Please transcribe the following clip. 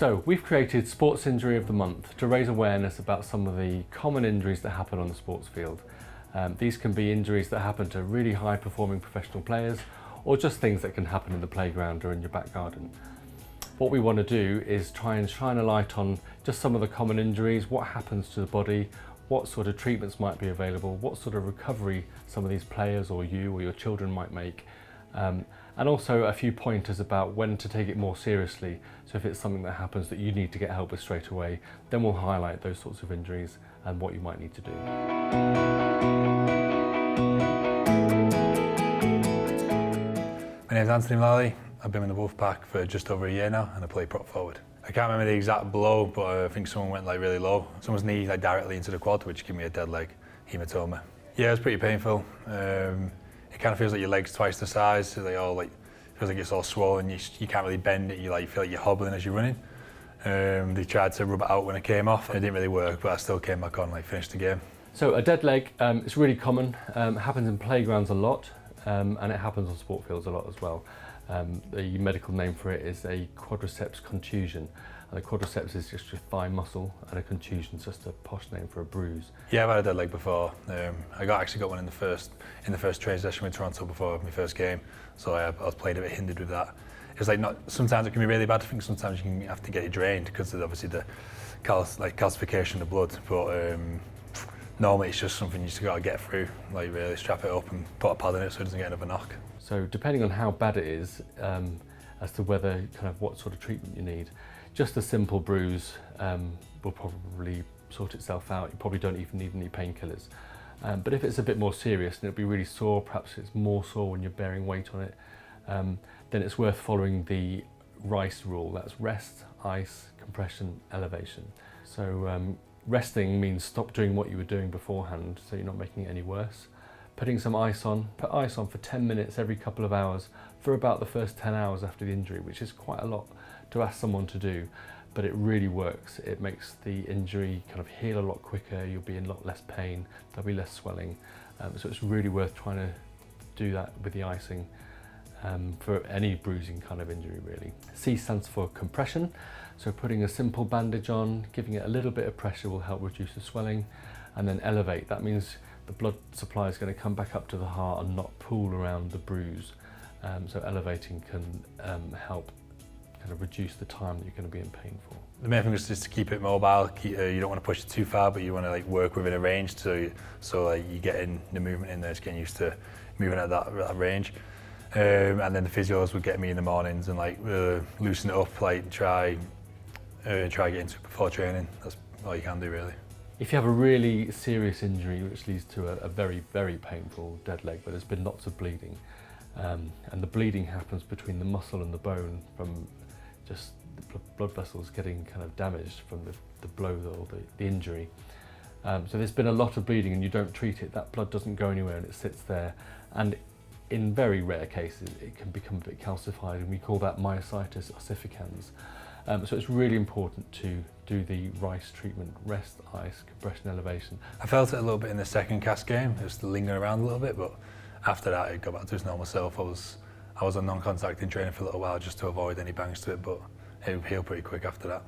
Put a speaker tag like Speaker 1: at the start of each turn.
Speaker 1: So we've created Sports Injury of the Month to raise awareness about some of the common injuries that happen on the sports field. These can be injuries that happen to really high performing professional players, or just things that can happen in the playground or in your back garden. What we want to do is try and shine a light on just some of the common injuries, what happens to the body, what sort of treatments might be available, what sort of recovery some of these players or you or your children might make, and also a few pointers about when to take it more seriously. So if it's something that happens that you need to get help with straight away, then we'll highlight those sorts of injuries and what you might need to do.
Speaker 2: My name's Anthony Mullally. I've been in the Wolfpack for just over a year now and I play prop forward. I can't remember the exact blow, but I think someone went like really low. Someone's knee like directly into the quad, which gave me a dead leg hematoma. Yeah, it was pretty painful. It kind of feels like your leg's twice the size. So feels like it's all swollen. You can't really bend it. You feel like you're hobbling as you're running. They tried to rub it out when it came off. It didn't really work, but I still came back on, finished the game.
Speaker 1: So a dead leg, it's really common. It happens in playgrounds a lot, and it happens on sport fields a lot as well. The medical name for it is a quadriceps contusion. And a quadriceps is just your thigh muscle, and a contusion is just a posh name for a bruise. Yeah,
Speaker 2: I've had a dead leg before. I actually got one in the first training session with Toronto before my first game, so I was playing a bit hindered with that. It's sometimes it can be really bad. I think sometimes you have to get it drained because of obviously the calcification of the blood. But normally it's just something you just got to get through. Really strap it up and put a pad in it so it doesn't get another knock.
Speaker 1: So depending on how bad it is, as to whether what sort of treatment you need, just a simple bruise will probably sort itself out. You probably don't even need any painkillers. But if it's a bit more serious and it'll be really sore, perhaps it's more sore when you're bearing weight on it, then it's worth following the RICE rule. That's rest, ice, compression, elevation. So resting means stop doing what you were doing beforehand so you're not making it any worse. Putting some ice on, put ice on for 10 minutes every couple of hours for about the first 10 hours after the injury, which is quite a lot to ask someone to do, but it really works. It makes the injury heal a lot quicker, you'll be in a lot less pain, there'll be less swelling. So it's really worth trying to do that with the icing for any bruising kind of injury really. C stands for compression, so putting a simple bandage on, giving it a little bit of pressure will help reduce the swelling. And then elevate, that means the blood supply is going to come back up to the heart and not pool around the bruise. So elevating can help reduce the time that you're going to be in pain for.
Speaker 2: The main thing is just to keep it mobile. You don't want to push it too far, but you want to work within a range so you get in the movement in there, just getting used to moving at that range. And then the physios would get me in the mornings and loosen it up, try get into it before training. That's all you can do really.
Speaker 1: If you have a really serious injury which leads to a very, very painful dead leg, but there's been lots of bleeding, and the bleeding happens between the muscle and the bone from just the blood vessels getting damaged from the blow or the injury. So there's been a lot of bleeding and you don't treat it, that blood doesn't go anywhere and it sits there. And in very rare cases, it can become a bit calcified, and we call that myositis ossificans. So it's really important to do the RICE treatment, rest, ice, compression, elevation.
Speaker 2: I felt it a little bit in the second cast game. It was lingering around a little bit, but after that it got back to its normal self. I was on non-contact in training for a little while just to avoid any bangs to it, but it healed pretty quick after that.